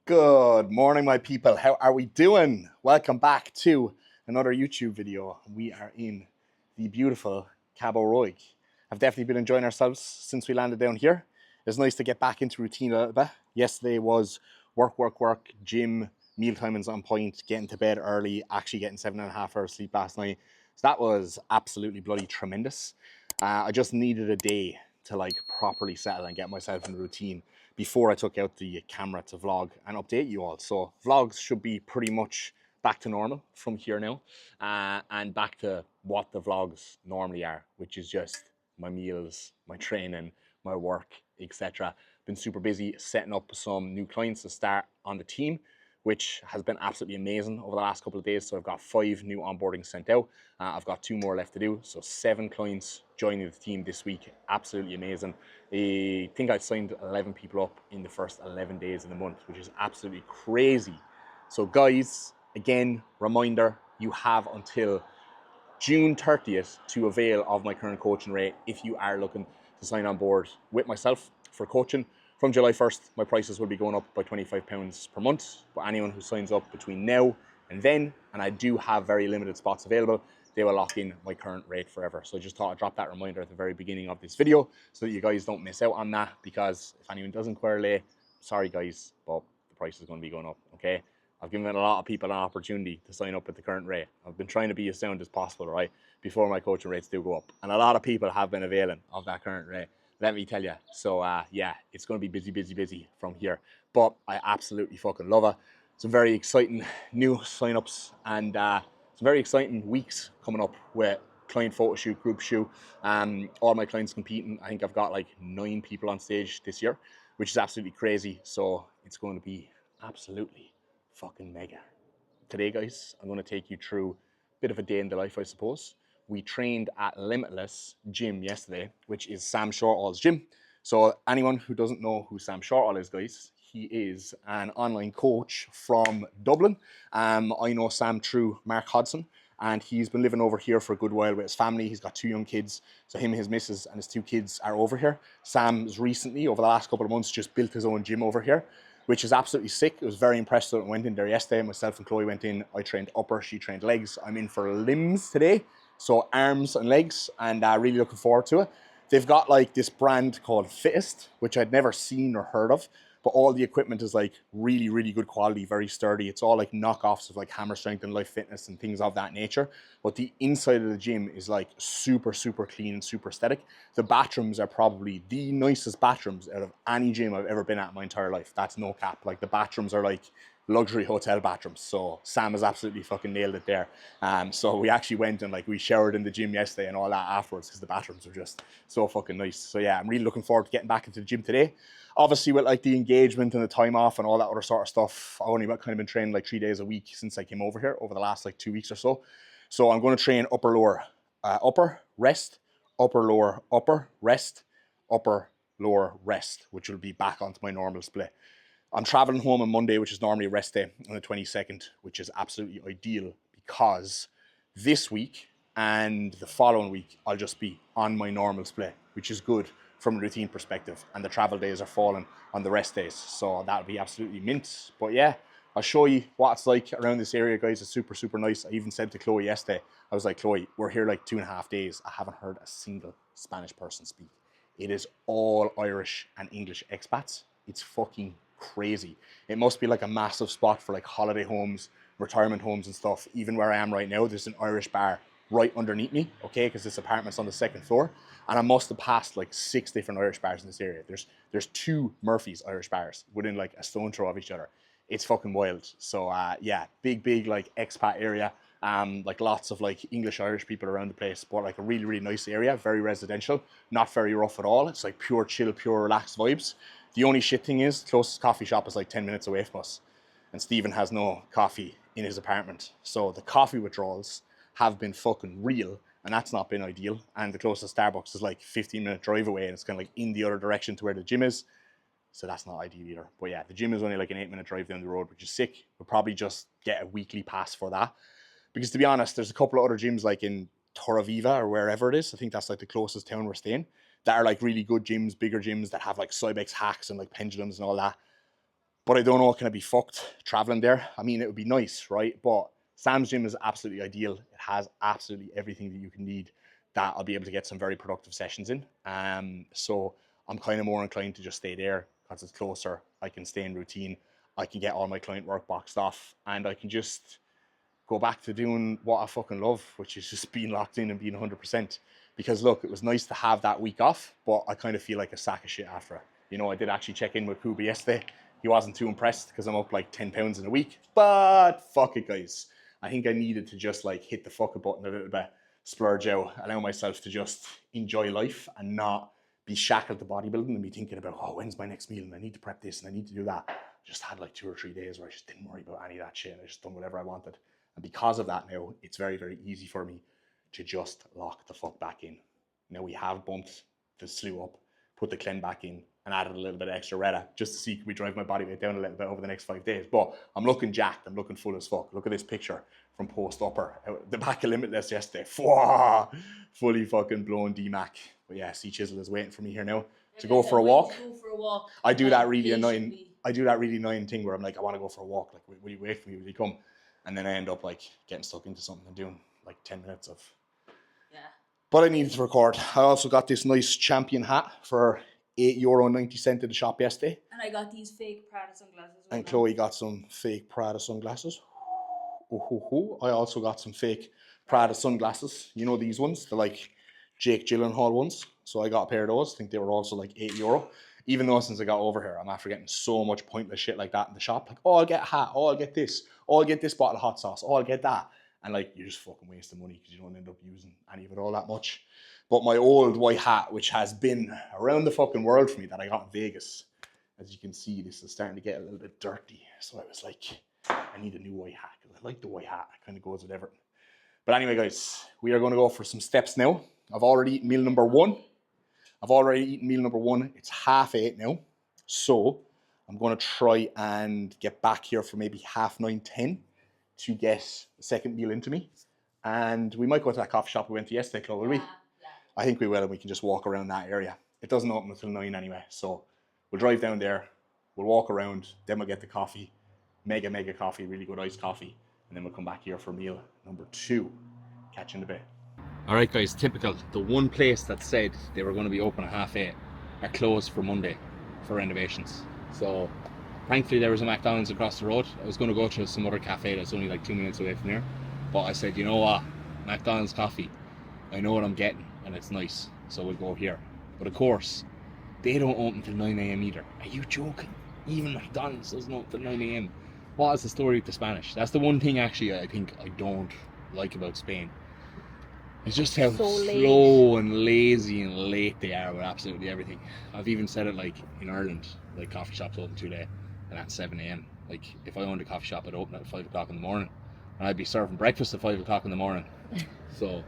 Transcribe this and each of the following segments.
Good morning, my people. How are we doing? Welcome back to another YouTube video. We are in the beautiful Cabo Roig. I've definitely been enjoying ourselves since we landed down here. It's nice to get back into routine a little bit. Yesterday was work, gym, meal timings on point, getting to bed early, actually getting 7.5 hours sleep last night. So that was absolutely bloody tremendous. I just needed a day to like properly settle and get myself in routine before I took out the camera to vlog and update you all. So vlogs should be pretty much back to normal from here now, and back to what the vlogs normally are, which is just my meals, my training, my work, etc. Been super busy setting up some new clients to start on the team, which has been absolutely amazing over the last couple of days. So I've got 5 new onboardings sent out. I've got 2 more left to do. So 7 clients joining the team this week. Absolutely amazing. I think I signed 11 people up in the first 11 days of the month, which is absolutely crazy. So guys, again, reminder, you have until June 30th to avail of my current coaching rate if you are looking to sign on board with myself for coaching. From July 1st, my prices will be going up by £25 per month, but anyone who signs up between now and then, and I do have very limited spots available, they will lock in my current rate forever. So I just thought I'd drop that reminder at the very beginning of this video so that you guys don't miss out on that, because if anyone doesn't correlate, sorry guys, but the price is going to be going up, okay? I've given a lot of people an opportunity to sign up at the current rate. I've been trying to be as sound as possible, right, before my coaching rates do go up. And a lot of people have been availing of that current rate, let me tell you. So yeah, it's going to be busy from here. But I absolutely fucking love it. Some very exciting new signups and some very exciting weeks coming up with client photo shoot, group shoot. All my clients competing. I think I've got like 9 people on stage this year, which is absolutely crazy. So it's going to be absolutely fucking mega. Today, guys, I'm going to take you through a bit of a day in the life, I suppose. We trained at Limitless Gym yesterday, which is Sam Shortall's gym. So anyone who doesn't know who Sam Shortall is, guys, he is an online coach from Dublin. I know Sam through Mark Hodson, and he's been living over here for a good while with his family. He's got 2 young kids, so him, his missus, and his 2 kids are over here. Sam's recently, over the last couple of months, just built his own gym over here, which is absolutely sick. I was very impressed when I went in there yesterday. Myself and Chloe went in. I trained upper, she trained legs. I'm in for limbs today, so arms and legs, and really looking forward to it. They've got like this brand called Fittest, which I'd never seen or heard of, but all the equipment is like really good quality, very sturdy. It's all like knockoffs of like Hammer Strength and Life Fitness and things of that nature. But the inside of the gym is like super clean and super aesthetic. The bathrooms are probably the nicest bathrooms out of any gym I've ever been at in my entire life. That's no cap. Like the bathrooms are like luxury hotel bathrooms. So Sam has absolutely fucking nailed it there. So we actually went and like we showered in the gym yesterday and all that afterwards because the bathrooms were just so fucking nice. So yeah, I'm really looking forward to getting back into the gym today. Obviously with like the engagement and the time off and all that other sort of stuff, I've only kind of been training like 3 days a week since I came over here over the last like 2 weeks or so. So I'm going to train upper, lower, upper, rest, upper, lower, upper, rest, upper, lower, rest, which will be back onto my normal split. I'm traveling home on Monday, which is normally a rest day, on the 22nd, which is absolutely ideal because this week and the following week, I'll just be on my normal split, which is good from a routine perspective. And the travel days are falling on the rest days. So that'll be absolutely mint. But yeah, I'll show you what it's like around this area, guys. It's super nice. I even said to Chloe yesterday, I was like, Chloe, we're here like 2.5 days. I haven't heard a single Spanish person speak. It is all Irish and English expats. It's fucking crazy. It must be like a massive spot for like holiday homes, retirement homes and stuff. Even where I am right now, there's an Irish bar right underneath me, okay, because this apartment's on the 2nd floor, and I must have passed like 6 different Irish bars in this area. There's 2 Murphy's Irish bars within like a stone throw of each other. It's fucking wild. So yeah, big like expat area. Like lots of like English Irish people around the place, but like a really nice area, very residential, not very rough at all. It's like pure chill, pure relaxed vibes. The only shit thing is the closest coffee shop is like 10 minutes away from us, and Stephen has no coffee in his apartment, so the coffee withdrawals have been fucking real, and that's not been ideal. And the closest Starbucks is like 15-minute drive away, and it's kind of like in the other direction to where the gym is, so that's not ideal either. But yeah, the gym is only like an 8-minute drive down the road, which is sick. We'll probably just get a weekly pass for that, because to be honest, there's a couple of other gyms like in Torreviva or wherever it is, I think that's like the closest town we're staying, that are like really good gyms, bigger gyms that have like Cybex hacks and like pendulums and all that. but I don't know, can I be fucked traveling there? I mean, it would be nice, right? But Sam's Gym is absolutely ideal. It has absolutely everything that you can need that I'll be able to get some very productive sessions in. So I'm kind of more inclined to just stay there because it's closer. I can stay in routine. I can get all my client work boxed off, and I can just go back to doing what I fucking love, which is just being locked in and being 100%. Because look, it was nice to have that week off, but I kind of feel like a sack of shit after it. You know, I did actually check in with Kuba yesterday. He wasn't too impressed because I'm up like 10 pounds in a week, but fuck it, guys. I think I needed to just like hit the fuck it button a little bit, splurge out, allow myself to just enjoy life and not be shackled to bodybuilding and be thinking about, oh, when's my next meal and I need to prep this and I need to do that. I just had like 2 or 3 days where I just didn't worry about any of that shit and I just done whatever I wanted. And because of that now, it's very, very easy for me to just lock the fuck back in. Now we have bumped the slew up, put the clean back in, and added a little bit of extra Retta just to see can we drive my body weight down a little bit over the next 5 days. But I'm looking jacked. I'm looking full as fuck. Look at this picture from post upper. The back of Limitless yesterday. Fully fucking blown D-Mac. But yeah, C Chisel is waiting for me here now to go for a walk. I do that really annoying. I do that really annoying thing where I'm like, I want to go for a walk. Like, will you wait for me? Will you come? And then I end up like getting stuck into something and doing like 10 minutes of. Yeah. But I needed to record. I also got this nice champion hat for €8.90 at the shop yesterday. And I got these fake Prada sunglasses. And Chloe got some fake Prada sunglasses. I also got some fake Prada sunglasses. You know these ones? They're like Jake Gyllenhaal ones. So I got a pair of those. I think they were also like €8. Even though since I got over here, I'm after getting so much pointless shit like that in the shop. Like, oh, I'll get a hat. Oh, I'll get this. Oh, I'll get this bottle of hot sauce. Oh, I'll get that. And like, you're just fucking wasting money because you don't end up using any of it all that much. But my old white hat, which has been around the fucking world for me, that I got in Vegas, as you can see, this is starting to get a little bit dirty. So I was like, I need a new white hat because I like the white hat. It kind of goes with everything. But anyway, guys, we are going to go for some steps now. I've already eaten meal number one. It's 8:30 now. So I'm going to try and get back here for maybe 9:30, 10 to get the second meal into me. And we might go to that coffee shop we went to yesterday, Chloe, will we? Yeah. I think we will, and we can just walk around that area. It doesn't open until 9 anyway. So we'll drive down there, we'll walk around, then we'll get the coffee. Mega coffee, really good iced coffee. And then we'll come back here for meal number 2. Catch you in a bit. All right, guys, typical. The one place that said they were going to be open at 8:30 are closed for Monday for renovations. So thankfully there was a McDonald's across the road. I was going to go to some other cafe that's only like 2 minutes away from here. But I said, you know what, McDonald's coffee, I know what I'm getting and it's nice. So we'll go here. But of course, they don't open till 9 a.m. either. Are you joking? Even McDonald's doesn't open till 9 a.m. What is the story with the Spanish? That's the one thing actually I think I don't like about Spain. It's just how slow and lazy and late they are with absolutely everything. I've even said it like in Ireland, like coffee shops open too late and at 7 a.m. Like if I owned a coffee shop, I'd open at 5 o'clock in the morning and I'd be serving breakfast at 5 o'clock in the morning. So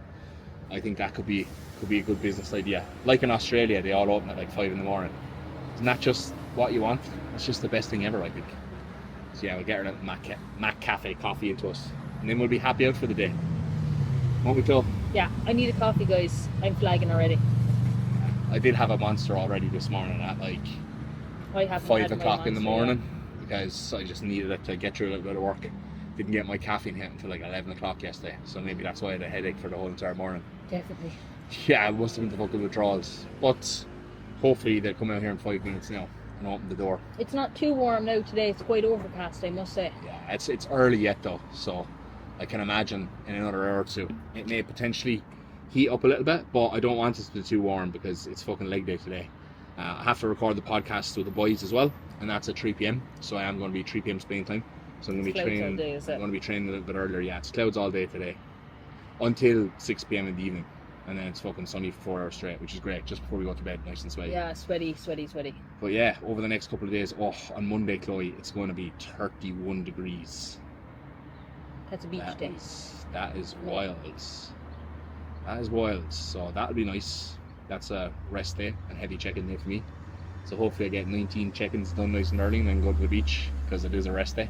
I think that could be a good business idea. Like in Australia, they all open at like 5 in the morning. Isn't that just what you want? It's just the best thing ever, I think. So yeah, we'll get our Mac Cafe coffee into us and then we'll be happy out for the day. Won't we, Chloe? Yeah, I need a coffee, guys. I'm flagging already. I did have a monster already this morning at like 5 o'clock in the morning because I just needed it to get through a little bit of work. Didn't get my caffeine hit until like 11 o'clock yesterday, so maybe that's why I had a headache for the whole entire morning. Definitely. Yeah, it must have been the fucking withdrawals. But hopefully they'll come out here in 5 minutes now and open the door. It's not too warm now today. It's quite overcast, I must say. Yeah, it's early yet though, so I can imagine in another hour or two it may potentially heat up a little bit, but I don't want it to be too warm because it's fucking leg day today. I have to record the podcast with the boys as well, and that's at 3 p.m. So I am going to be 3 p.m. Spain time. So I'm going to be training. I'm going to be training a little bit earlier. Yeah, it's clouds all day today until 6 p.m. in the evening, and then it's fucking sunny for 4 hours straight, which is great. Just before we go to bed, nice and sweaty. Yeah, sweaty. But yeah, over the next couple of days, on Monday, Chloe, it's going to be 31 degrees. That's a beach day. That is wild. That is wild. So that'll be nice. That's a rest day and heavy check-in day for me. So hopefully I get 19 check-ins done nice and early and then go to the beach because it is a rest day.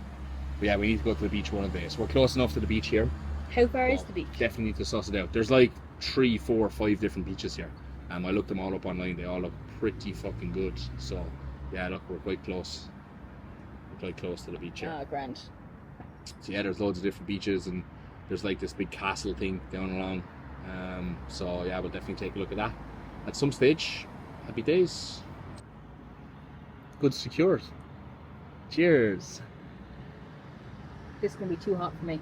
But yeah, we need to go to the beach one of the days. We're close enough to the beach here. How far is the beach? Definitely need to suss it out. There's like 3, 4, 5 different beaches here. I looked them all up online. They all look pretty fucking good. So yeah, look, we're quite close. quite close to the beach here. Ah, grand. So yeah, there's loads of different beaches, and there's like this big castle thing down along. So yeah, we'll definitely take a look at that at some stage. Happy days. Good secured. Cheers. This is going to be too hot for me.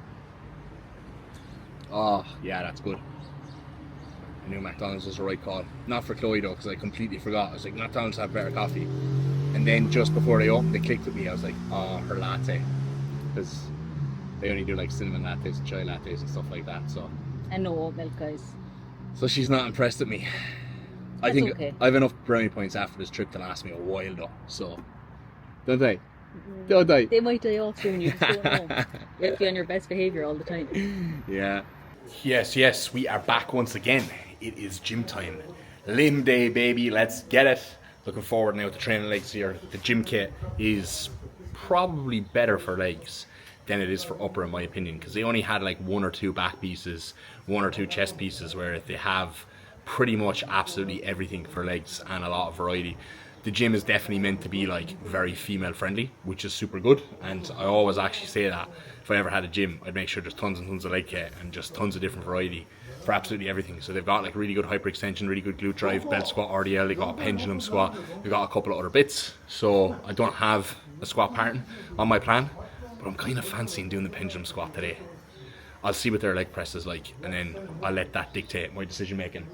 Oh yeah, that's good. I knew McDonald's was the right call. Not for Chloe though, because I completely forgot. I was like, McDonald's have better coffee. And then just before they opened, they clicked with me. I was like, oh, her latte. Because they only do like cinnamon lattes and chai lattes and stuff like that. So. And no oat milk, guys. So she's not impressed with me. I That's think okay. I have enough brownie points after this trip to last me a while though. So, don't they? Don't they? They might die off soon, you just don't know. You have to be on your best behaviour all the time. Yeah. Yes, we are back once again. It is gym time. Limb day, baby. Let's get it. Looking forward now to training legs here. The gym kit is probably better for legs than it is for upper, in my opinion, because they only had like 1 or 2 back pieces, 1 or 2 chest pieces, where they have pretty much absolutely everything for legs and a lot of variety. The gym is definitely meant to be like very female friendly, which is super good, and I always actually say that if I ever had a gym, I'd make sure there's tons and tons of leg kit and just tons of different variety for absolutely everything. So they've got like really good hyperextension, really good glute drive, belt squat, RDL, they got a pendulum squat, they got a couple of other bits. So I don't have a squat pattern on my plan, but I'm kind of fancying doing the pendulum squat today. I'll see what their leg press is like, and then I'll let that dictate my decision making.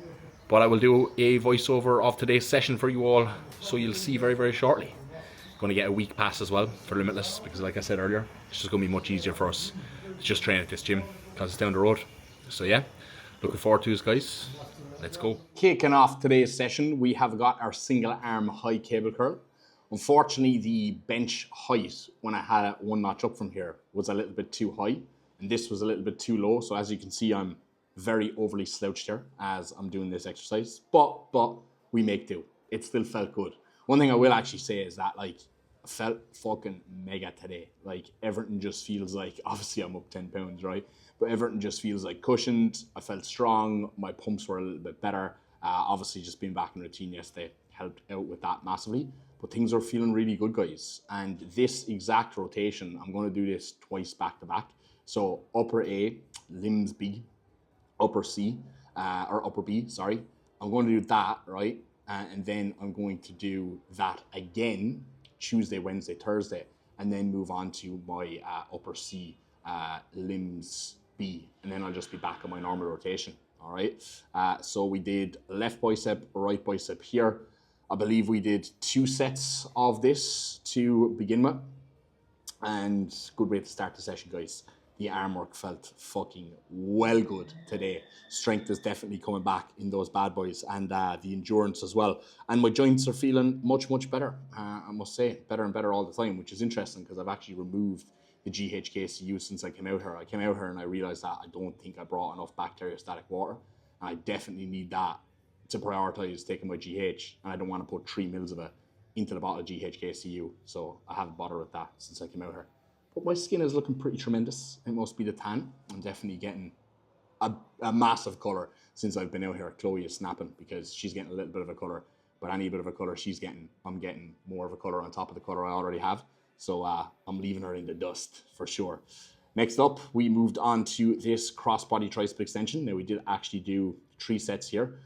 But I will do a voiceover of today's session for you all, so you'll see very, very shortly. Going to get a week pass as well for Limitless, because like I said earlier, it's just going to be much easier for us to just train at this gym, because it's down the road. So yeah, looking forward to this, guys. Let's go. Kicking off today's session, we have got our single arm high cable curl. Unfortunately, the bench height, when I had it 1 notch up from here, was a little bit too high, and this was a little bit too low. So as you can see, I'm very overly slouched here as I'm doing this exercise, but we make do. It still felt good. One thing I will actually say is that like I felt fucking mega today. Like everything just feels like, obviously I'm up 10 pounds, right? But everything just feels like cushioned. I felt strong. My pumps were a little bit better. Obviously just being back in routine yesterday helped out with that massively. But things are feeling really good, guys. And this exact rotation, I'm going to do this twice back to back. So upper A, limbs B, upper C, or upper B, sorry. I'm going to do that, right? And then I'm going to do that again, Tuesday, Wednesday, Thursday, and then move on to my upper C, limbs B, and then I'll just be back on my normal rotation, all right? So we did left bicep, right bicep here. I believe we did 2 sets of this to begin with, and good way to start the session, guys. The arm work felt fucking well good today. Strength is definitely coming back in those bad boys, and the endurance as well. And my joints are feeling much, much better. I must say, better and better all the time, which is interesting because I've actually removed the GHKCU since I came out here. I came out here and I realized that I don't think I brought enough bacteriostatic water. And I definitely need that to prioritize taking my GH. And I don't want to put 3 mils of it into the bottle of GHKCU. So I haven't bothered with that since I came out here. But my skin is looking pretty tremendous. It must be the tan. I'm definitely getting a massive colour since I've been out here. Chloe is snapping because she's getting a little bit of a colour. But any bit of a colour she's getting, I'm getting more of a colour on top of the colour I already have. So I'm leaving her in the dust for sure. Next up, we moved on to this crossbody tricep extension. Now we did actually do 3 sets here.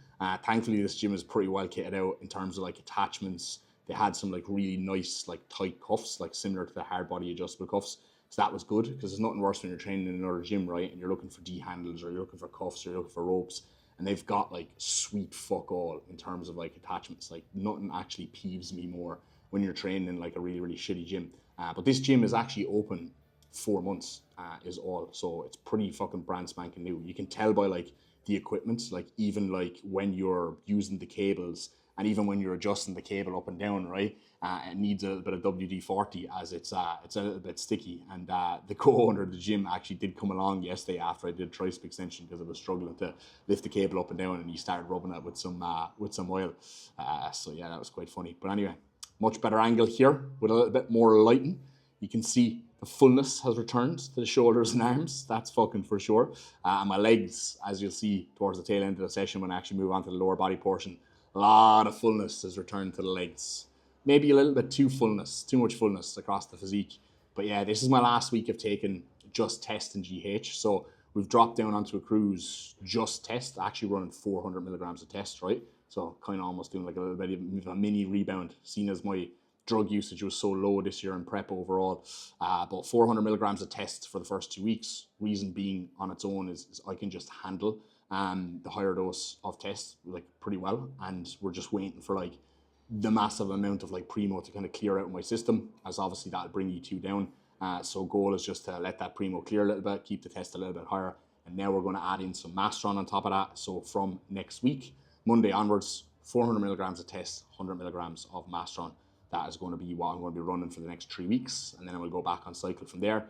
Thankfully, this gym is pretty well kitted out in terms of like attachments. They had some like really nice like tight cuffs, like similar to the hard body adjustable cuffs. So that was good because there's nothing worse when you're training in another gym, right? And you're looking for D handles or you're looking for cuffs or you're looking for ropes. And they've got like sweet fuck all in terms of like attachments. Like nothing actually peeves me more when you're training in like a really, really shitty gym. But this gym is actually open 4 months is all. So it's pretty fucking brand spanking new. You can tell by like the equipment, like even like when you're using the cables and even when you're adjusting the cable up and down, right? It needs a little bit of WD-40 as it's a little bit sticky. And the co-owner of the gym actually did come along yesterday after I did tricep extension because I was struggling to lift the cable up and down, and he started rubbing it with some oil. So yeah, that was quite funny. But anyway, much better angle here with a little bit more lighting. You can see the fullness has returned to the shoulders and arms. That's fucking for sure. And my legs, as you'll see towards the tail end of the session when I actually move on to the lower body portion, a lot of fullness has returned to the legs. Maybe a little bit too much fullness across the physique. But yeah, this is my last week of taking just test and GH. So we've dropped down onto a cruise just test, actually running 400 milligrams of test, right? So kind of almost doing like a little bit of a mini rebound, seeing as my drug usage was so low this year in prep overall. But 400 milligrams of tests for the first 2 weeks. Reason being on its own is I can just handle the higher dose of tests like pretty well, and we're just waiting for like the massive amount of like primo to kind of clear out my system, as obviously that'll bring E2 down. So goal is just to let that primo clear a little bit, keep the test a little bit higher, and now we're going to add in some Mastron on top of that. So from next week, Monday onwards, 400 milligrams of test, 100 milligrams of Mastron. That is going to be what I'm going to be running for the next 3 weeks, and then I will go back on cycle from there.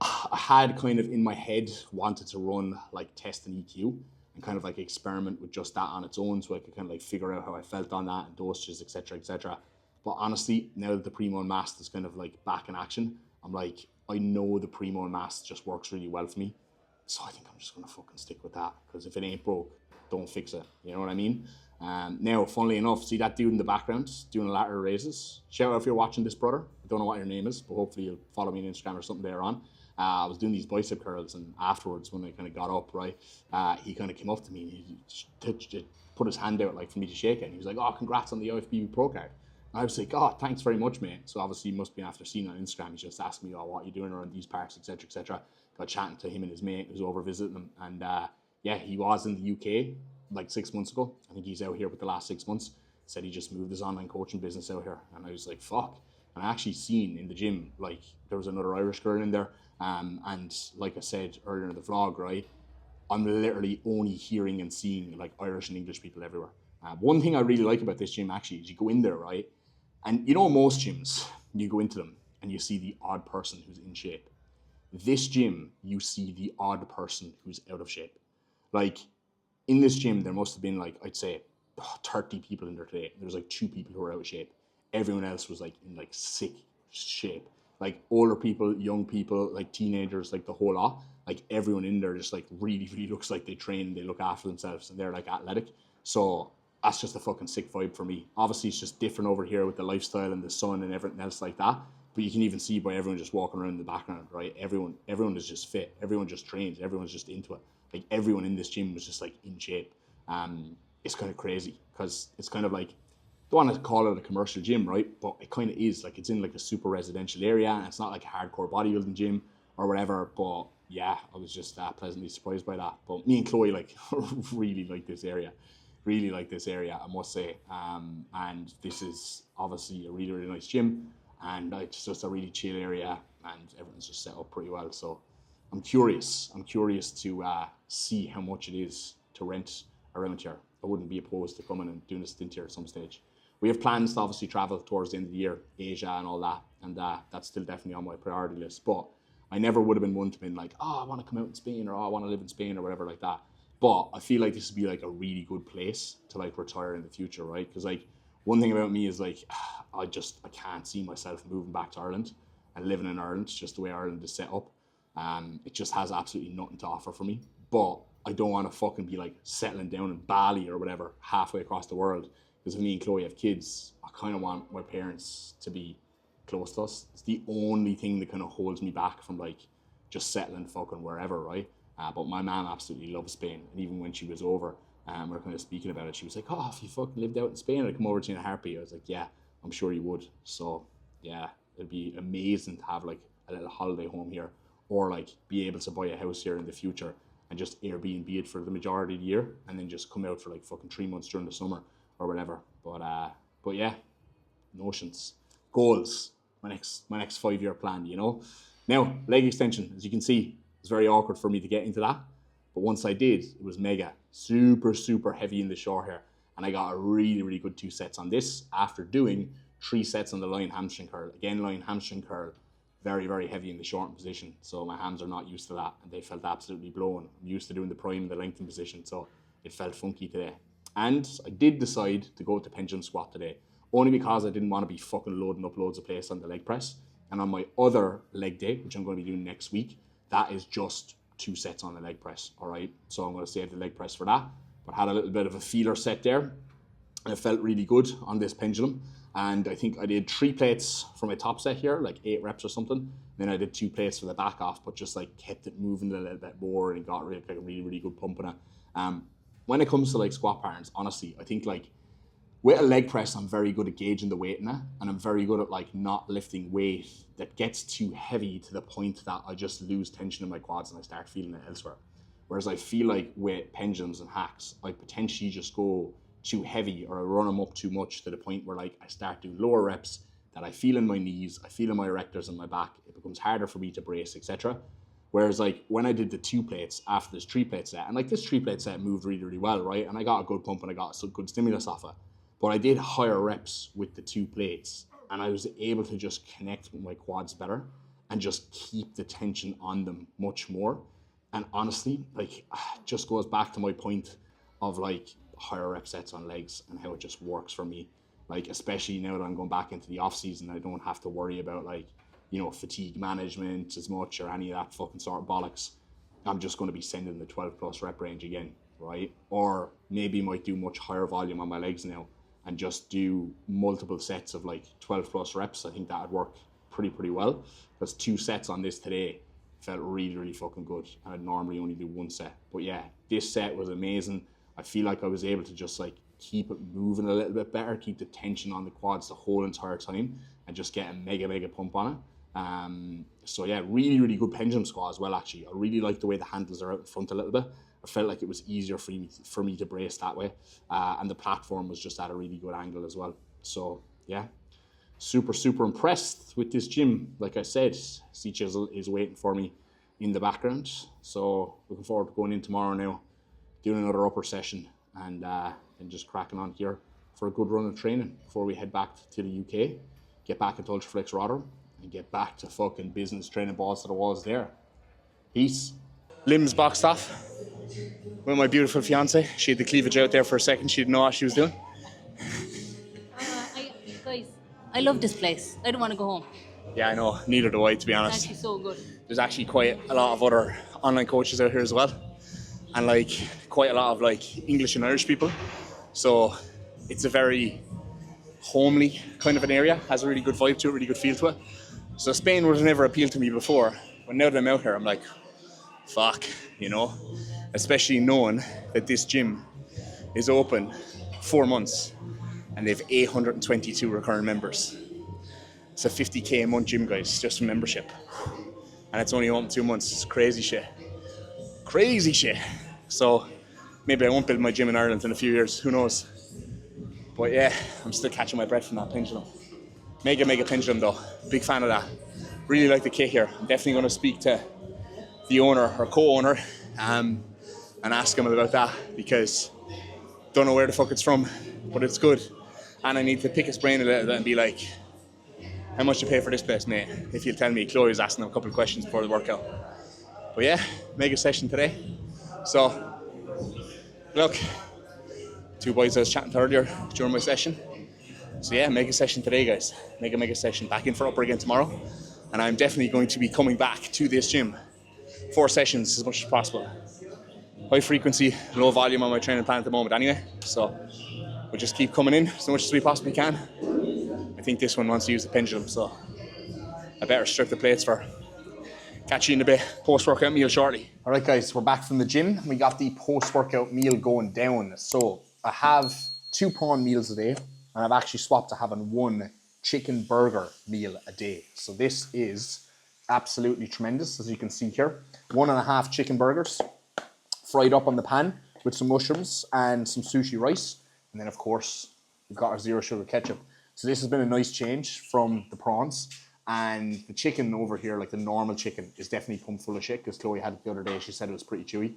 I had kind of in my head wanted to run like test and EQ and kind of like experiment with just that on its own, so I could kind of like figure out how I felt on that and dosages, etc., etc. But honestly, now that the Primo and Mast is kind of like back in action, I'm like, I know the Primo and Mast just works really well for me, so I think I'm just gonna fucking stick with that, because if it ain't broke, don't fix it. You know what I mean? Now, funnily enough, see that dude in the background doing lateral raises? Shout out if you're watching this, brother. I don't know what your name is, but hopefully you'll follow me on Instagram or something there on. I was doing these bicep curls, and afterwards, when I kind of got up, right, he kind of came up to me and he put his hand out like for me to shake it. And he was like, "Oh, congrats on the IFBB Pro card." And I was like, "Oh, thanks very much, mate." So obviously, he must be after seeing it on Instagram. He just asked me, "Oh, what are you doing around these parts, etc., etc." Got chatting to him and his mate who was over visiting him, and yeah, he was in the UK like 6 months ago. I think he's out here with the last 6 months. Said he just moved his online coaching business out here, and I was like, "Fuck." And I actually seen in the gym, like, there was another Irish girl in there. And like I said earlier in the vlog, right, I'm literally only hearing and seeing like Irish and English people everywhere. One thing I really like about this gym actually is you go in there, right, and you know most gyms, you go into them and you see the odd person who's in shape. This gym, you see the odd person who's out of shape. Like, in this gym, there must have been like, I'd say 30 people in there today. There's like 2 people who were out of shape. Everyone else was like in like sick shape. Like older people, young people, like teenagers, like the whole lot. Like everyone in there just like really, really looks like they train and they look after themselves and they're like athletic. So that's just a fucking sick vibe for me. Obviously, it's just different over here with the lifestyle and the sun and everything else like that. But you can even see by everyone just walking around in the background, right? Everyone is just fit. Everyone just trains. Everyone's just into it. Like everyone in this gym was just like in shape. It's kind of crazy because it's kind of like, don't want to call it a commercial gym, right? But it kind of is. Like, it's in like a super residential area, and it's not like a hardcore bodybuilding gym or whatever. But yeah, I was just pleasantly surprised by that. But me and Chloe like really like this area, I must say. And this is obviously a really, really nice gym, and it's just a really chill area, and everything's just set up pretty well. So I'm curious to see how much it is to rent around here. I wouldn't be opposed to coming and doing a stint here at some stage. We have plans to obviously travel towards the end of the year, Asia and all that, and that's still definitely on my priority list. But I never would have been one to be like, oh, I want to come out in Spain, or oh, I want to live in Spain, or whatever like that. But I feel like this would be like a really good place to like retire in the future, right? Because like one thing about me is like, I can't see myself moving back to Ireland and living in Ireland, just the way Ireland is set up. It just has absolutely nothing to offer for me. But I don't want to fucking be like settling down in Bali or whatever halfway across the world. Because if me and Chloe have kids, I kind of want my parents to be close to us. It's the only thing that kind of holds me back from like just settling fucking wherever, right? But my mom absolutely loves Spain. And even when she was over, we were kind of speaking about it, she was like, oh, if you fucking lived out in Spain, I'd come over to you in a heartbeat. I was like, yeah, I'm sure you would. So yeah, it'd be amazing to have like a little holiday home here, or like be able to buy a house here in the future and just Airbnb it for the majority of the year, and then just come out for like fucking 3 months during the summer or whatever. But yeah, notions, goals, my next 5-year plan, you know. Now, leg extension, as you can see, it's very awkward for me to get into that, but once I did, it was mega, super heavy in the shore here, and I got a really, really good 2 sets on this after doing 3 sets on the lying hamstring curl. Again, lying hamstring curl, very, very heavy in the shortened position, so my hands are not used to that, and they felt absolutely blown. I'm used to doing the prime and the lengthened position, so it felt funky today. And I did decide to go with the pendulum squat today, only because I didn't want to be fucking loading up loads of plates on the leg press. And on my other leg day, which I'm going to be doing next week, that is just 2 sets on the leg press, all right? So I'm going to save the leg press for that. But I had a little bit of a feeler set there, and it felt really good on this pendulum. And I think I did 3 plates for my top set here, like 8 reps or something. Then I did 2 plates for the back off, but just like kept it moving a little bit more and got really, like a really, really good pump in it. When it comes to like squat patterns, honestly, I think like with a leg press, I'm very good at gauging the weight in it, and I'm very good at like not lifting weight that gets too heavy to the point that I just lose tension in my quads and I start feeling it elsewhere. Whereas I feel like with pendulums and hacks, I potentially just go too heavy or I run them up too much to the point where like I start doing lower reps that I feel in my knees, I feel in my erectors and my back. It becomes harder for me to brace, etc. Whereas like when I did the 2 plates after this 3 plate set, and like this 3 plate set moved really, really well, right? And I got a good pump and I got some good stimulus off it. But I did higher reps with the 2 plates and I was able to just connect with my quads better and just keep the tension on them much more. And honestly, like, it just goes back to my point of like higher rep sets on legs and how it just works for me. Like, especially now that I'm going back into the off season, I don't have to worry about like, you know, fatigue management as much or any of that fucking sort of bollocks. I'm just going to be sending the 12 plus rep range again, right? Or maybe might do much higher volume on my legs now and just do multiple sets of like 12 plus reps. I think that would work pretty well, because 2 sets on this today felt really, really fucking good. And I'd normally only do 1 set. But yeah, this set was amazing. I feel like I was able to just like keep it moving a little bit better, keep the tension on the quads the whole entire time and just get a mega pump on it. So yeah, really, really good pendulum squat as well, actually. I really like the way the handles are out in front a little bit. I felt like it was easier for me to brace that way. And the platform was just at a really good angle as well. So yeah, super impressed with this gym. Like I said, C Chisel is waiting for me in the background. So looking forward to going in tomorrow now, doing another upper session and just cracking on here for a good run of training before we head back to the UK, get back into Ultraflex Rotterdam and get back to fucking business training balls to the walls there. Peace. Limbs boxed off with my beautiful fiance. She had the cleavage out there for a second. She didn't know what she was doing. Guys, I love this place. I don't want to go home. Yeah, I know. Neither do I, to be honest. It's actually so good. There's actually quite a lot of other online coaches out here as well. And like quite a lot of like English and Irish people. So it's a very homely kind of an area. Has a really good vibe to it, really good feel to it. So Spain would have never appealed to me before. But now that I'm out here, I'm like, fuck, you know? Especially knowing that this gym is open 4 months and they have 822 recurring members. It's a 50k a month gym, guys, just for membership. And it's only open 2 months. It's crazy shit. So maybe I won't build my gym in Ireland in a few years, who knows? But yeah, I'm still catching my breath from that pendulum. Mega pendulum though, big fan of that. Really like the kit here. I'm definitely going to speak to the owner or co-owner and ask him about that, because don't know where the fuck it's from, but it's good. And I need to pick his brain a little bit and be like, how much you pay for this place, mate? If you'll tell me. Chloe was asking him a couple of questions before the workout. But yeah, mega session today. So, look, 2 boys I was chatting to earlier during my session. So yeah, mega session today, guys. Mega session. Back in for upper again tomorrow. And I'm definitely going to be coming back to this gym. 4 sessions as much as possible. High frequency, low volume on my training plan at the moment anyway. So we'll just keep coming in as much as we possibly can. I think this one wants to use the pendulum, so I better strip the plates for. Catch you in a bit. Post-workout meal shortly. All right, guys, we're back from the gym. We got the post-workout meal going down. So I have 2 prawn meals a day, and I've actually swapped to having 1 chicken burger meal a day. So this is absolutely tremendous, as you can see here. 1.5 chicken burgers, fried up on the pan with some mushrooms and some sushi rice. And then, of course, we've got our 0 sugar ketchup. So this has been a nice change from the prawns. And the chicken over here, like the normal chicken, is definitely pumped full of shit, because Chloe had it the other day. She said it was pretty chewy.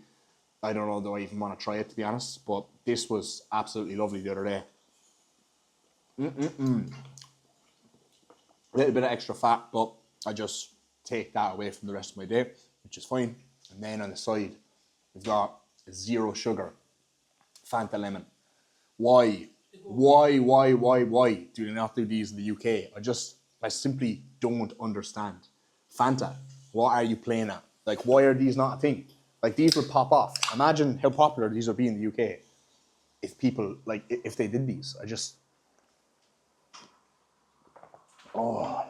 I don't know, do I even want to try it, to be honest? But this was absolutely lovely the other day. A little bit of extra fat, but I just take that away from the rest of my day, which is fine. And then on the side, we've got 0 sugar Fanta lemon. Why do they not do these in the UK? I simply don't understand. Fanta, what are you playing at? Like, why are these not a thing? Like, these would pop off. Imagine how popular these would be in the UK if people, like, if they did these. Oh,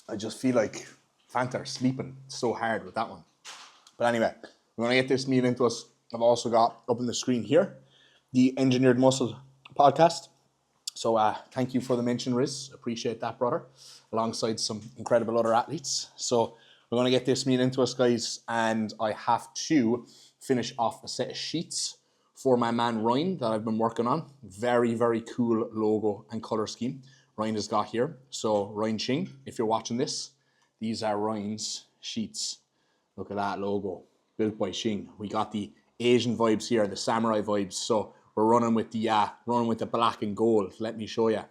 I just feel like Fanta are sleeping so hard with that one. But anyway, we're going to get this meal into us. I've also got up on the screen here the Engineered Muscle podcast. So thank you for the mention, Riz. Appreciate that, brother. Alongside some incredible other athletes. So we're going to get this meal into us, guys. And I have to finish off a set of sheets for my man Ryan that I've been working on. Very, very cool logo and color scheme Ryan has got here. So Ryan Ching, if you're watching this, these are Ryan's sheets. Look at that logo, built by Xing. We got the Asian vibes here, the samurai vibes. So we're running with the black and gold. Let me show you.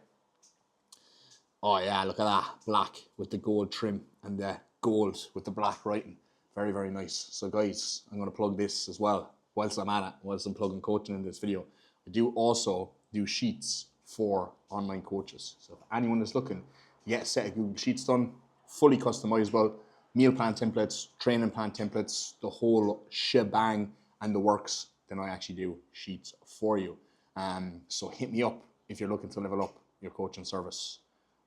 Oh yeah, look at that, black with the gold trim and the gold with the black writing. Very, very nice. So guys, I'm going to plug this as well whilst I'm at it, whilst I'm plugging coaching in this video. I do also do sheets for online coaches. So if anyone is looking to get a set of Google Sheets done, fully customizable, meal plan templates, training plan templates, the whole shebang and the works, then I actually do sheets for you. So hit me up if you're looking to level up your coaching service.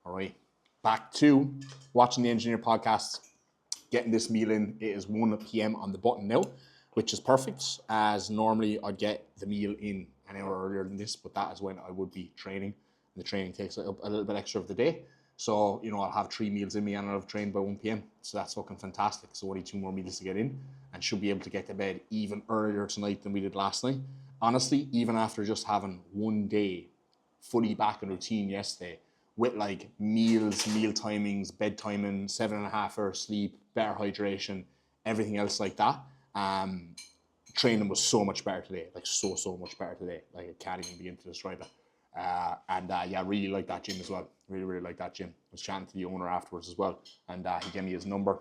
All right, back to watching the Engineer podcast, getting this meal in. It is 1 p.m. on the button now, which is perfect, as normally I'd get the meal in an hour earlier than this, but that is when I would be training. The training takes up a little bit extra of the day. So, you know, I'll have 3 meals in me and I'll have trained by 1 p.m. So that's fucking fantastic. So only 2 more meals to get in and should be able to get to bed even earlier tonight than we did last night. Honestly, even after just having 1 day fully back in routine yesterday with like meals, meal timings, bed timing, 7.5 hours sleep, better hydration, everything else like that. Training was so much better today, like so much better today. Like I can't even begin to describe it. Yeah, really like that gym as well. Really like that gym. I was chatting to the owner afterwards as well, and he gave me his number,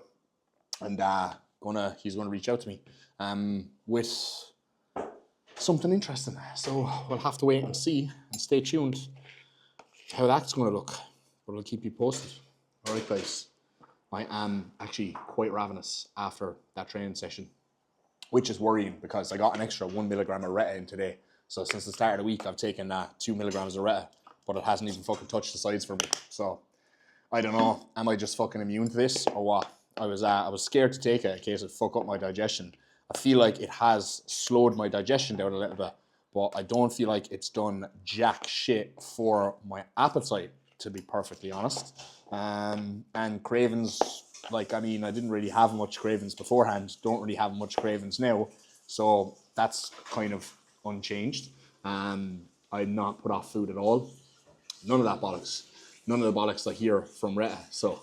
and he's gonna reach out to me with something interesting. So we'll have to wait and see and stay tuned how that's gonna look. But I'll keep you posted. All right, guys. I am actually quite ravenous after that training session, which is worrying because I got an extra 1 milligram of Retta in today. So since the start of the week, I've taken 2 milligrams of Retta, but it hasn't even fucking touched the sides for me. So I don't know, am I just fucking immune to this or what? I was scared to take it in case it fuck up my digestion. I feel like it has slowed my digestion down a little bit, but I don't feel like it's done jack shit for my appetite, to be perfectly honest. And cravings, like, I mean, I didn't really have much cravings beforehand, don't really have much cravings now. So that's kind of unchanged. I'm not put off food at all. None of that bollocks. None of the bollocks I hear from Retta. So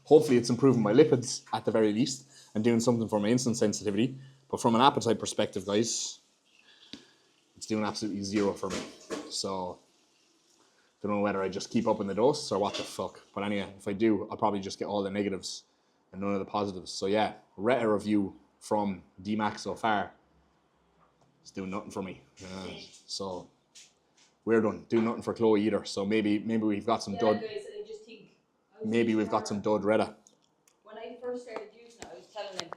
hopefully it's improving my lipids at the very least and doing something for my insulin sensitivity. But from an appetite perspective, guys, it's doing absolutely zero for me. So don't know whether I just keep up in the dose or what the fuck. But anyway, if I do, I'll probably just get all the negatives and none of the positives. So yeah, Retta review from DMAC so far. It's doing nothing for me. So we're done. Doing nothing for Chloe either. So maybe we've got some dud. Guys, I just think Maybe we've got some dud Retta. when I first started using it, I was telling him,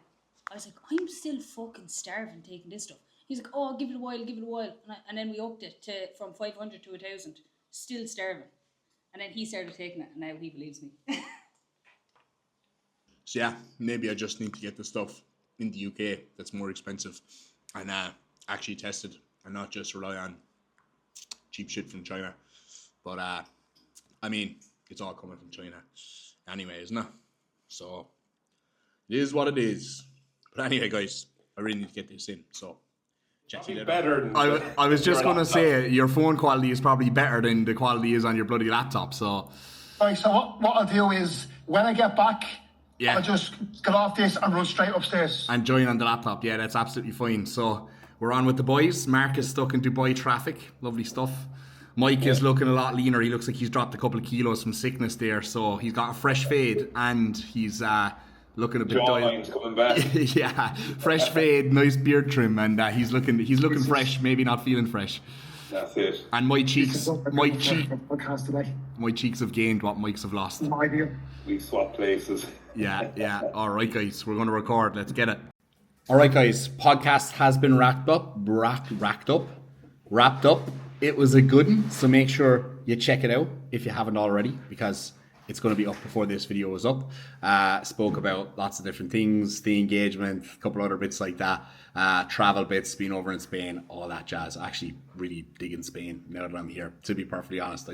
I was like, I'm still fucking starving taking this stuff. He's like, oh, give it a while. And then we upped it from 500 to 1,000. Still starving. And then he started taking it, and now he believes me. So yeah, maybe I just need to get the stuff in the UK that's more expensive and actually test it and not just rely on cheap shit from China. But I mean, it's all coming from China anyway, isn't it? So it is what it is. But anyway, guys, I really need to get this in. So chat to you later. Better than I was just your going to laptop. say your phone quality is probably better than the quality is on your bloody laptop. So Right, so what I'll do is, when I get back, yeah. I'll just get off this and run straight upstairs. And join on the laptop. Yeah, that's absolutely fine. So we're on with the boys. Mark is stuck in Dubai traffic. Lovely stuff. Mike is looking a lot leaner. He looks like he's dropped a couple of kilos from sickness there. So he's got a fresh fade and he's looking a bit Jawline's coming back. yeah, fresh fade, nice beard trim, and he's looking fresh. Maybe not feeling fresh. That's it. And my cheeks Podcast today. my cheeks have gained what Mike's have lost. My dear. We swap places. Yeah. All right, guys, we're going to record. Let's get it. All right, guys, podcast has been wrapped up. It was a good one, so make sure you check it out if you haven't already, because it's going to be up before this video is up. Spoke about lots of different things, the engagement, a couple other bits like that, travel bits, being over in Spain, all that jazz. Actually really digging Spain now that I'm here, to be perfectly honest. I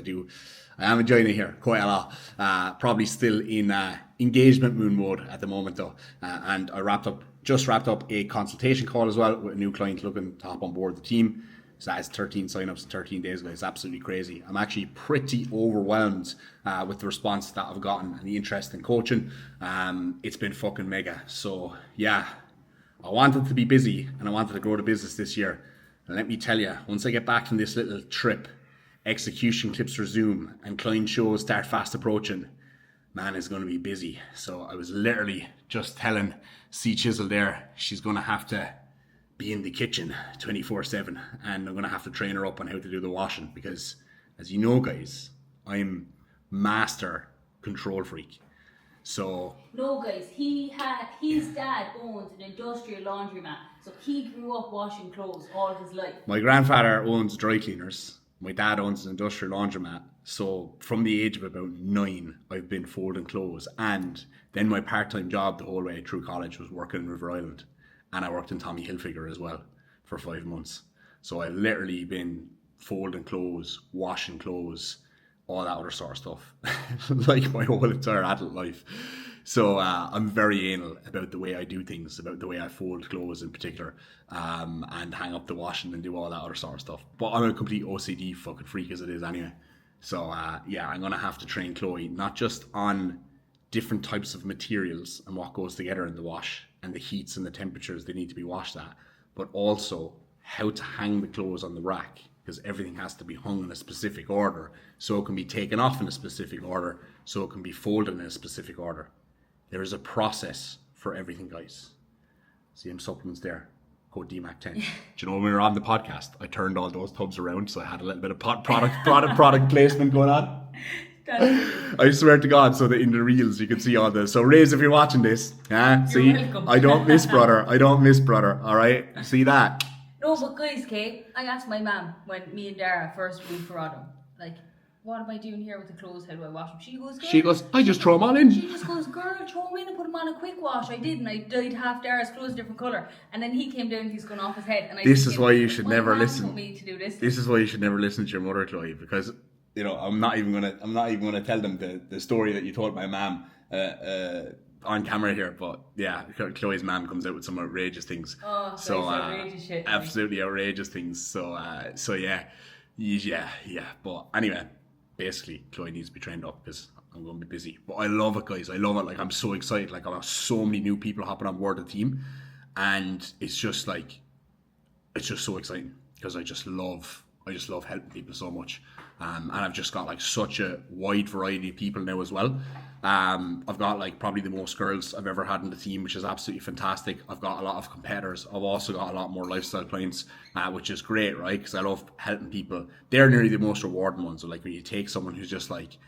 am enjoying it here quite a lot. Probably still in engagement moon mode at the moment though. And I just wrapped up a consultation call as well with a new client looking to hop on board the team. So that is 13 signups in 13 days, guys. Absolutely crazy. I'm actually pretty overwhelmed with the response that I've gotten and the interest in coaching. It's been fucking mega. So yeah, I wanted to be busy and I wanted to grow the business this year. And let me tell you, once I get back from this little trip, execution clips resume and client shows start fast approaching, man is going to be busy. So I was literally just telling C Chisel there, she's going to have to be in the kitchen 24/7, and I'm going to have to train her up on how to do the washing because, as you know, guys, I'm master control freak. So no, guys, his dad owns an industrial laundromat, so he grew up washing clothes all his life. My grandfather owns dry cleaners. My dad owns an industrial laundromat. So from the age of about 9, I've been folding clothes, and then my part-time job the whole way through college was working in River Island. And I worked in Tommy Hilfiger as well for 5 months. So I've literally been folding clothes, washing clothes, all that other sort of stuff, like my whole entire adult life. So I'm very anal about the way I do things, about the way I fold clothes in particular, and hang up the washing and do all that other sort of stuff. But I'm a complete OCD fucking freak as it is anyway. So yeah, I'm going to have to train Chloe, not just on different types of materials and what goes together in the wash, and the heats and the temperatures they need to be washed at, but also how to hang the clothes on the rack, because everything has to be hung in a specific order so it can be taken off in a specific order, so it can be folded in a specific order. There is a process for everything, guys. See them supplements there, code DMAC10. Do you know when we were on the podcast, I turned all those tubs around so I had a little bit of product placement going on. I swear to God, so that in the reels you can see all this. So Riz, if you're watching this, see, welcome. I don't miss brother, all right? See that? No, but guys, okay, I asked my mum when me and Dara first moved for Autumn, like, what am I doing here with the clothes? How do I wash them? She goes, I just throw them all in. She just goes, girl, throw them in and put them on a quick wash. I did, and I dyed half Dara's clothes a different colour. And then he came down, he's gone off his head. And this is why you should never listen. Told me to do this. This is why you should never listen to your mother, Chloe, because you know I'm not even gonna tell them the story that you told my mum on camera here. But yeah, Chloe's mum comes out with some outrageous things. Oh, so outrageous shit. Absolutely outrageous things. So yeah. But anyway, basically Chloe needs to be trained up because I'm going to be busy. But I love it, guys. I love it. Like I'm so excited. Like I have so many new people hopping on board the team, and it's just so exciting because I just love helping people so much. And I've just got like such a wide variety of people now as well. I've got like probably the most girls I've ever had in the team, which is absolutely fantastic. I've got a lot of competitors. I've also got a lot more lifestyle clients, which is great, right? Because I love helping people. They're nearly the most rewarding ones. So like when you take someone who's just like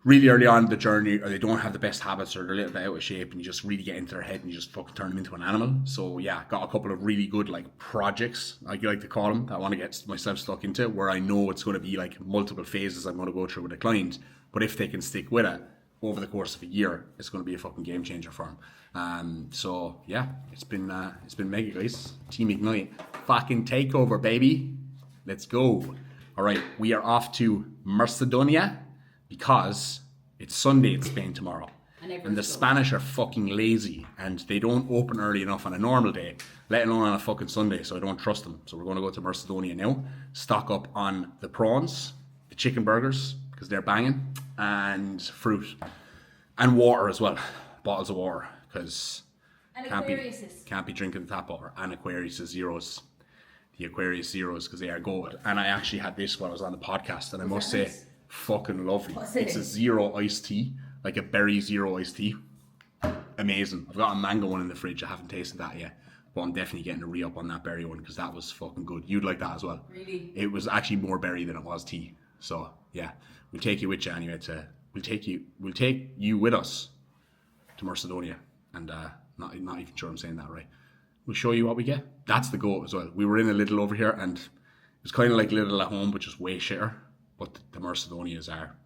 really early on in the journey, or they don't have the best habits, or they're a little bit out of shape, and you just really get into their head and you just fucking turn them into an animal. So yeah, got a couple of really good like projects, like you like to call them, that I want to get myself stuck into, where I know it's going to be like multiple phases I'm going to go through with a client, but if they can stick with it over the course of a year, it's going to be a fucking game changer for them. So yeah, it's been mega, guys. Team Ignite, fucking takeover, baby. Let's go. All right, we are off to Macedonia, because it's Sunday in Spain tomorrow. And the Spanish are fucking lazy and they don't open early enough on a normal day, let alone on a fucking Sunday, so I don't trust them. So we're going to go to Macedonia now, stock up on the prawns, the chicken burgers, because they're banging, and fruit, and water as well, bottles of water, because can't be drinking tap water, and Aquarius Zeros. The Aquarius Zeros, because they are gold. And I actually had this when I was on the podcast, and I must say, fucking lovely. It's a zero iced tea, like a berry zero iced tea. Amazing. I've got a mango one in the fridge. I haven't tasted that yet, but I'm definitely getting a re-up on that berry one because that was fucking good. You'd like that as well. Really? It was actually more berry than it was tea. So yeah, we'll take you with you anyway. We'll take you with us to Macedonia, and not even sure I'm saying that right. We'll show you what we get. That's the goal as well. We were in a little over here, and it was kind of like Little at Home, but just way shitter. But the Macedonians are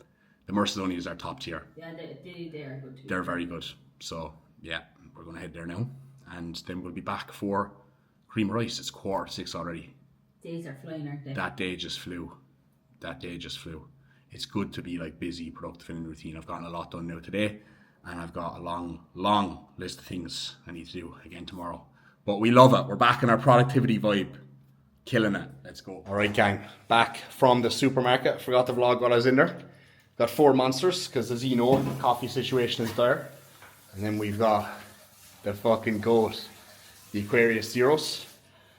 The Mercedonians are top tier. Yeah, they are good too. They're very good. So yeah, we're going to head there now, and then we'll be back for cream rice. It's 6:15 already. Days are flying, aren't they? That day just flew. It's good to be like busy, productive in the routine. I've gotten a lot done now today, and I've got a long list of things I need to do again tomorrow. But we love it. We're back in our productivity vibe. Killing it. Let's go. All right, gang. Back from the supermarket. Forgot to vlog while I was in there. Got 4 monsters, because as you know, the coffee situation is dire. And then we've got the fucking goat, the Aquarius Zeros.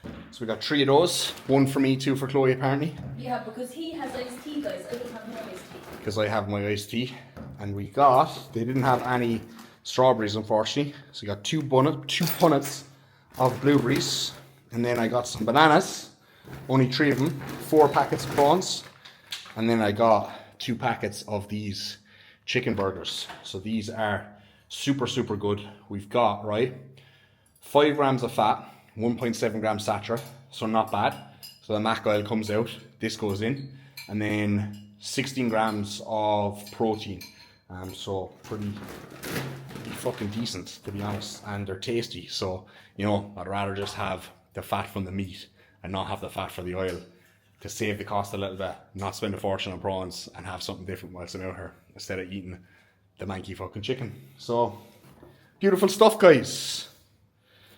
So we got 3 of those. 1 for me, 2 for Chloe apparently. Yeah, because he has iced tea, guys. I don't have no iced tea. Because I have my iced tea. And we got, they didn't have any strawberries unfortunately. So we got 2 punnets of blueberries. And then I got some bananas. Only 3 of them. 4 packets of prawns. And then I got 2 packets of these chicken burgers. So these are super good. We've got, right, 5 grams of fat, 1.7 grams saturated, so not bad. So the mac oil comes out, this goes in, and then 16 grams of protein. So pretty fucking decent, to be honest, and they're tasty. So, you know, I'd rather just have the fat from the meat and not have the fat for the oil, to save the cost a little bit, not spend a fortune on prawns, and have something different whilst I'm out here, instead of eating the manky fucking chicken. So, beautiful stuff, guys.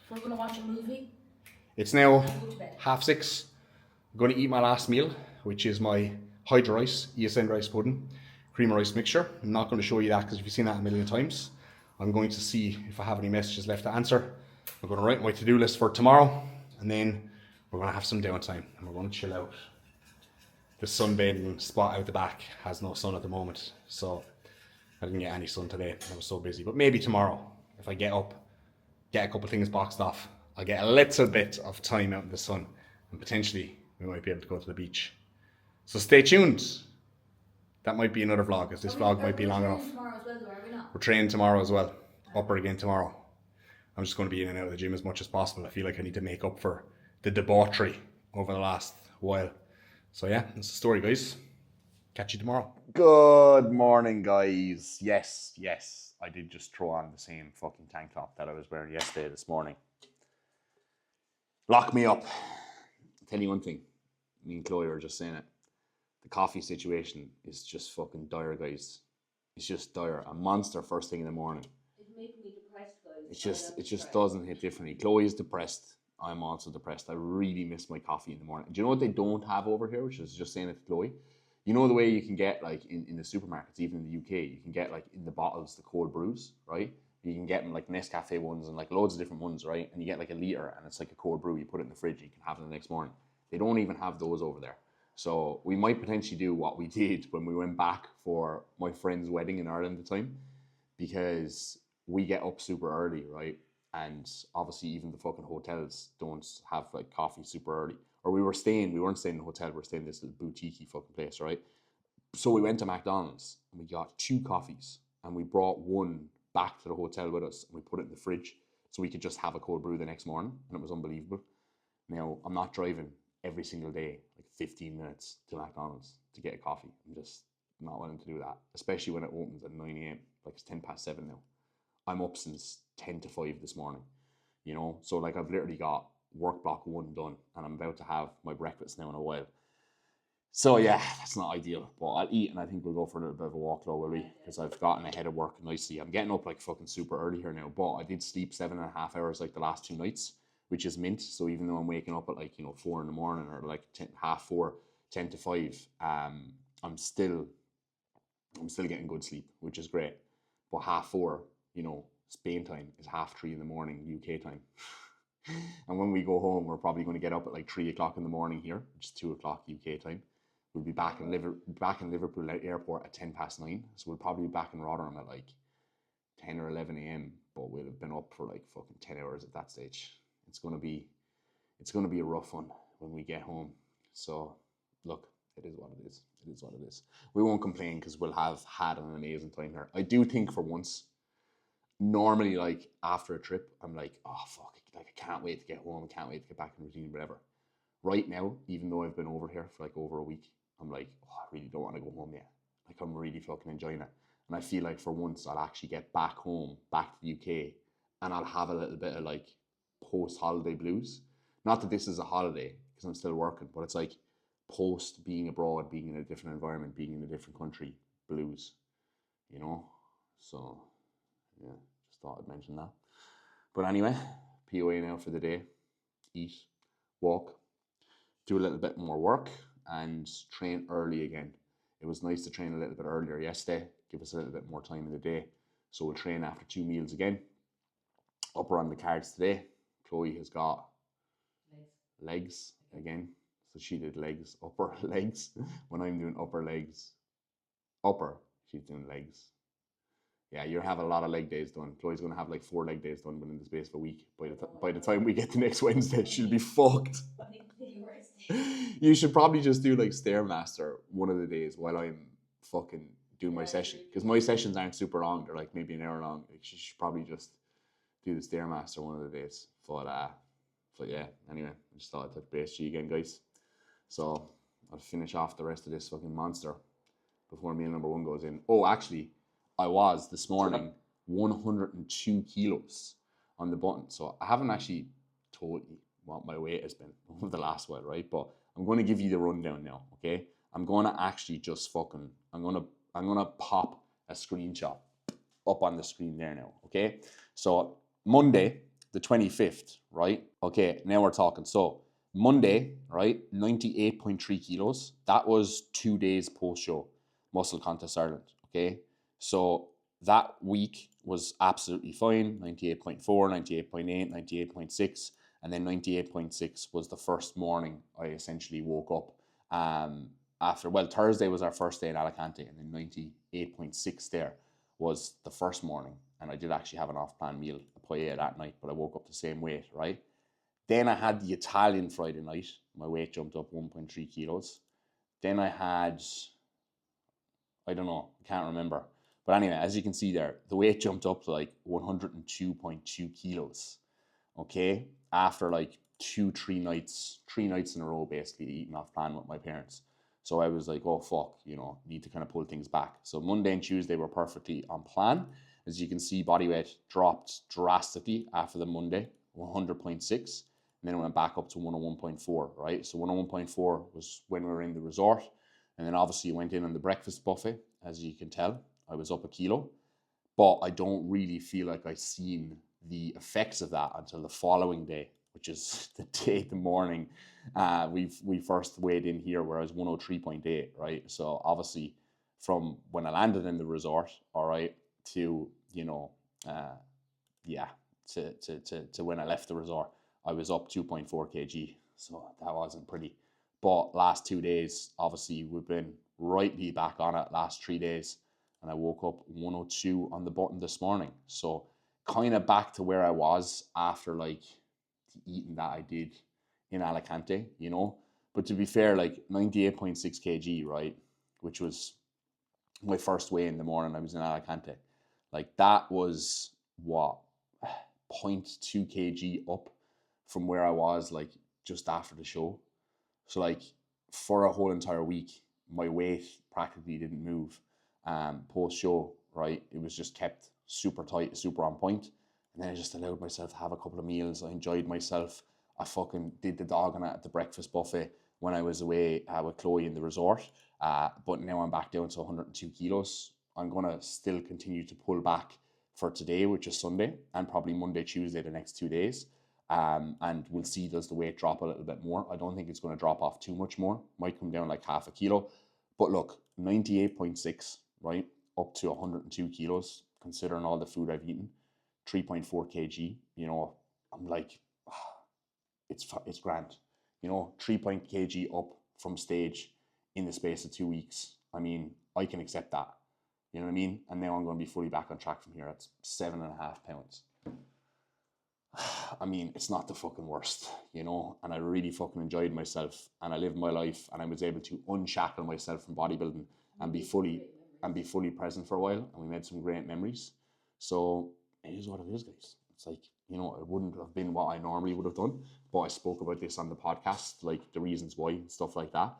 We're going to watch a movie. It's now 6:30. I'm going to eat my last meal, which is my Hydro Rice, ESN rice pudding, cream of rice mixture. I'm not going to show you that because you've seen that a million times. I'm going to see if I have any messages left to answer. I'm going to write my to-do list for tomorrow, and then we're going to have some downtime, and we're going to chill out. The sunbathing spot out the back has no sun at the moment, so I didn't get any sun today. I was so busy. But maybe tomorrow, if I get up, get a couple of things boxed off, I'll get a little bit of time out in the sun, and potentially we might be able to go to the beach. So stay tuned. That might be another vlog, as this vlog might be long enough. Tomorrow as well, though, are we not? We're training tomorrow as well. Upper again tomorrow. I'm just going to be in and out of the gym as much as possible. I feel like I need to make up for the debauchery over the last while. So yeah, that's the story, guys. Catch you tomorrow. Good morning, guys. Yes, I did just throw on the same fucking tank top that I was wearing yesterday this morning. Lock me up. I'll tell you one thing. Me and Chloe were just saying it. The coffee situation is just fucking dire, guys. It's just dire. A monster first thing in the morning. It's making me depressed, guys. It just doesn't hit differently. Chloe is depressed. I'm also depressed. I really miss my coffee in the morning. Do you know what they don't have over here? Which is just saying it to Chloe. You know the way you can get, like, in the supermarkets, even in the UK, you can get, like, in the bottles, the cold brews, right? You can get them, like, Nescafe ones and, like, loads of different ones, right? And you get, like, a litre, and it's like a cold brew. You put it in the fridge, you can have it the next morning. They don't even have those over there. So we might potentially do what we did when we went back for my friend's wedding in Ireland at the time, because we get up super early, right? And obviously even the fucking hotels don't have like coffee super early. Or we weren't staying in a hotel, we were staying in this little boutique-y fucking place, right? So we went to McDonald's and we got 2 coffees and we brought one back to the hotel with us and we put it in the fridge so we could just have a cold brew the next morning, and it was unbelievable. Now, I'm not driving every single day, like 15 minutes to McDonald's to get a coffee. I'm just not willing to do that, especially when it opens at 9 a.m. Like it's 7:10 now. I'm up since 10 to 5 this morning, you know? So like I've literally got work block 1 done and I'm about to have my breakfast now in a while. So yeah, that's not ideal, but I'll eat and I think we'll go for a little bit of a walk though, will we? Because I've gotten ahead of work nicely. I'm getting up like fucking super early here now, but I did sleep 7.5 hours like the last 2 nights, which is mint. So even though I'm waking up at like, 4 in the morning or like 4:30, 10 to 5, I'm still getting good sleep, which is great. But 4:30, Spain time is 3:30 in the morning, UK time. And when we go home, we're probably going to get up at like 3 o'clock in the morning here, which is 2 o'clock UK time. We'll be back in Liverpool airport at 9:10. So we'll probably be back in Rotterdam at like 10 or 11 a.m. But we'll have been up for like fucking 10 hours at that stage. It's gonna be a rough one when we get home. So look, it is what it is. It is what it is. We won't complain because we'll have had an amazing time here. I do think for once, normally like after a trip, I'm like, oh fuck, like I can't wait to get home. I can't wait to get back in routine, whatever. Right now, even though I've been over here for like over a week, I'm like, oh, I really don't want to go home yet. Like I'm really fucking enjoying it. And I feel like for once I'll actually get back home, back to the UK, and I'll have a little bit of like post-holiday blues. Not that this is a holiday, because I'm still working, but it's like post being abroad, being in a different environment, being in a different country blues, you know? So, yeah, just thought I'd mention that. But anyway, POA now for the day. Eat, walk, do a little bit more work, and train early again. It was nice to train a little bit earlier yesterday, give us a little bit more time in the day. So we'll train after 2 meals again. Upper on the cards today. Chloe has got legs again. So she did legs, upper legs. When I'm doing upper legs, upper, she's doing legs. Yeah, you're having a lot of leg days done. Chloe's going to have like 4 leg days done within the space of a week. By the time we get to next Wednesday, she'll be fucked. You should probably just do like Stairmaster one of the days while I'm fucking doing my session. Because my sessions aren't super long. They're like maybe an hour long. Like she should probably just do the Stairmaster one of the days. But yeah, anyway, I just thought I'd touch base to you again, guys. So I'll finish off the rest of this fucking monster before meal number 1 goes in. Oh, actually, I was this morning 102 kilos on the button. So I haven't actually told you what my weight has been over the last while, right? But I'm going to give you the rundown now, okay? I'm going to actually just fucking, I'm going to pop a screenshot up on the screen there now, okay? So Monday, the 25th, right? Okay, now we're talking. So Monday, right, 98.3 kilos. That was 2 days post-show, Muscle Contest Ireland, okay? So that week was absolutely fine, 98.4, 98.8, 98.6, and then 98.6 was the first morning I essentially woke up after, well, Thursday was our first day in Alicante, and then 98.6 there was the first morning, and I did actually have an off-plan meal, a paella that night, but I woke up the same weight, right? Then I had the Italian Friday night. My weight jumped up 1.3 kilos. Then I had, I don't know, I can't remember. But anyway, as you can see there, the weight jumped up to like 102.2 kilos, okay? After like 3 nights in a row, basically eating off plan with my parents. So I was like, oh fuck, you know, need to kind of pull things back. So Monday and Tuesday were perfectly on plan. As you can see, body weight dropped drastically after the Monday, 100.6. And then it went back up to 101.4, right? So 101.4 was when we were in the resort. And then obviously you went in on the breakfast buffet, as you can tell. I was up a kilo. But I don't really feel like I've seen the effects of that until the following day, which is the morning we first weighed in here, where I was 103.8, right? So obviously from when I landed in the resort, all right, to, you know, to when I left the resort, I was up 2.4 kg. So that wasn't pretty. But last 2 days, obviously we've been rightly back on it last 3 days. And I woke up 102 on the button this morning. So kind of back to where I was after like the eating that I did in Alicante, you know. But to be fair, like 98.6 kg, right, which was my first weigh in the morning I was in Alicante. Like that was what, 0.2 kg up from where I was like just after the show. So like for a whole entire week, my weight practically didn't move. Post show, right? It was just kept super tight, super on point. And then I just allowed myself to have a couple of meals. I enjoyed myself. I fucking did the dog on it at the breakfast buffet when I was away with Chloe in the resort. But now I'm back down to 102 kilos. I'm going to still continue to pull back for today, which is Sunday, and probably Monday, Tuesday, the next 2 days. And we'll see, does the weight drop a little bit more. I don't think it's going to drop off too much more. Might come down like half a kilo. But look, 98.6, right, up to 102 kilos, considering all the food I've eaten, 3.4 kg, you know, I'm like, it's grand. You know, 3 kg up from stage in the space of 2 weeks. I mean, I can accept that. You know what I mean? And now I'm going to be fully back on track from here. That's 7.5 pounds. I mean, it's not the fucking worst, you know, and I really fucking enjoyed myself, and I lived my life, and I was able to unshackle myself from bodybuilding and be fully present for a while, and we made some great memories. So it is what it is, guys. It's like, you know, it wouldn't have been what I normally would have done, but I spoke about this on the podcast, like the reasons why and stuff like that.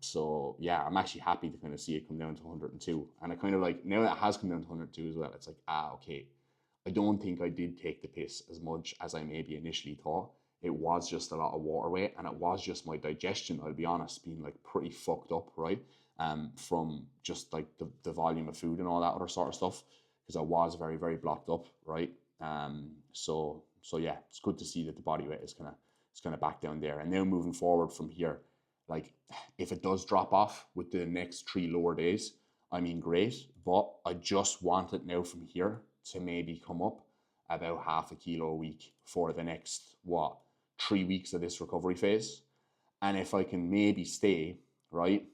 So yeah, I'm actually happy to kind of see it come down to 102. And I kind of like, now that it has come down to 102 as well, it's like, okay, I don't think I did take the piss as much as I maybe initially thought. It was just a lot of water weight, and it was just my digestion, I'll be honest, being like pretty fucked up, right? From just like the volume of food and all that other sort of stuff, because I was very, very blocked up, right? So yeah, it's good to see that the body weight is kind of back down there. And now moving forward from here, like if it does drop off with the next 3 lower days, I mean, great, but I just want it now from here to maybe come up about 0.5 kilo a week for the next 3 weeks of this recovery phase. And if I can maybe stay right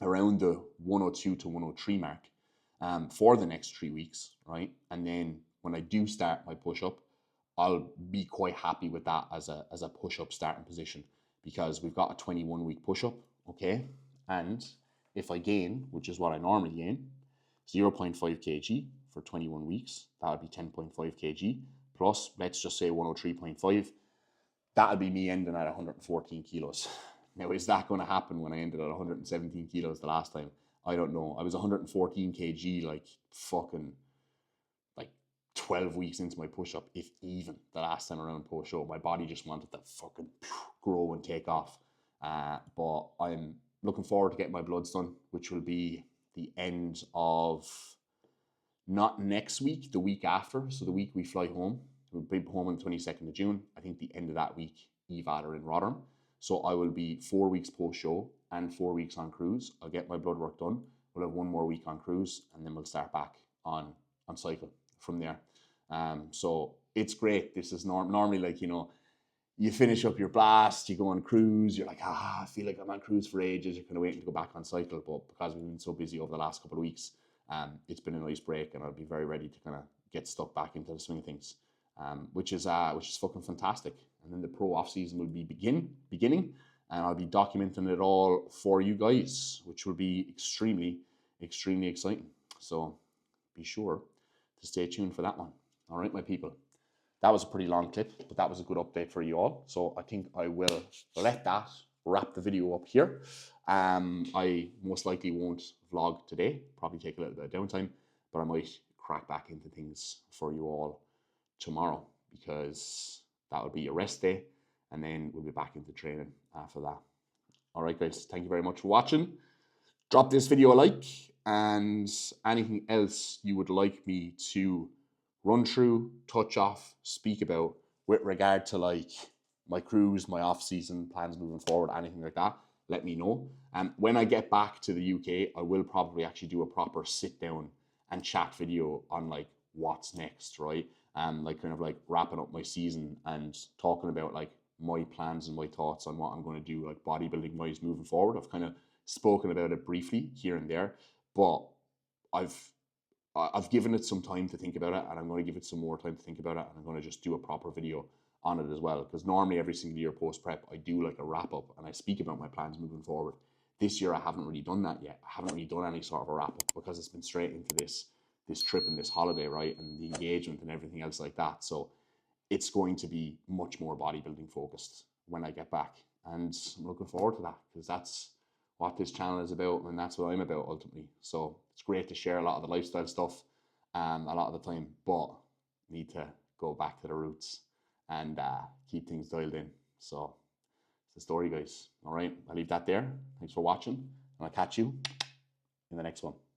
around the 102 to 103 mark for the next 3 weeks, right? And then when I do start my push-up, I'll be quite happy with that as a push-up starting position, because we've got a 21-week push-up, okay? And if I gain, which is what I normally gain, 0.5 kg for 21 weeks, that would be 10.5 kg, plus let's just say 103.5, that would be me ending at 114 kilos. Now, is that going to happen when I ended at 117 kilos the last time? I don't know. I was 114 kg like fucking like 12 weeks into my push-up, if even, the last time around post-show. My body just wanted to fucking grow and take off. But I'm looking forward to getting my bloods done, which will be the end of, not next week, the week after. So the week we fly home, we'll be home on the 22nd of June. I think the end of that week, EVAD are in Rotterdam. So I will be 4 weeks post-show and 4 weeks on cruise. I'll get my blood work done. We'll have 1 more week on cruise, and then we'll start back on cycle from there. So it's great. This is normally like, you know, you finish up your blast, you go on cruise, you're like, I feel like I'm on cruise for ages. You're kind of waiting to go back on cycle. But because we've been so busy over the last couple of weeks, it's been a nice break, and I'll be very ready to kind of get stuck back into the swing of things, which is fucking fantastic. And then the pro off season will be beginning, and I'll be documenting it all for you guys, which will be extremely, extremely exciting. So be sure to stay tuned for that one. All right, my people. That was a pretty long clip, but that was a good update for you all. So I think I will let that wrap the video up here. I most likely won't vlog today, probably take a little bit of downtime, but I might crack back into things for you all tomorrow, because that will be a rest day, and then we'll be back into training after that. All right, guys, thank you very much for watching. Drop this video a like, and anything else you would like me to run through, touch off, speak about with regard to like my cruise, my off-season plans moving forward, anything like that, let me know. When I get back to the UK, I will probably actually do a proper sit down and chat video on like what's next, right? Like kind of like wrapping up my season and talking about like my plans and my thoughts on what I'm going to do like bodybuilding wise moving forward. I've kind of spoken about it briefly here and there, but I've given it some time to think about it, and I'm going to give it some more time to think about it, and I'm going to just do a proper video on it as well, because normally every single year post-prep I do like a wrap-up and I speak about my plans moving forward. This year I haven't really done that yet. I haven't really done any sort of a wrap-up, because it's been straight into this trip and this holiday, right, and the engagement and everything else like that. So it's going to be much more bodybuilding focused when I get back, and I'm looking forward to that, because that's what this channel is about, and that's what I'm about ultimately. So it's great to share a lot of the lifestyle stuff a lot of the time, but need to go back to the roots and keep things dialed in. So it's the story, guys. All right, I'll leave that there. Thanks for watching, and I'll catch you in the next one.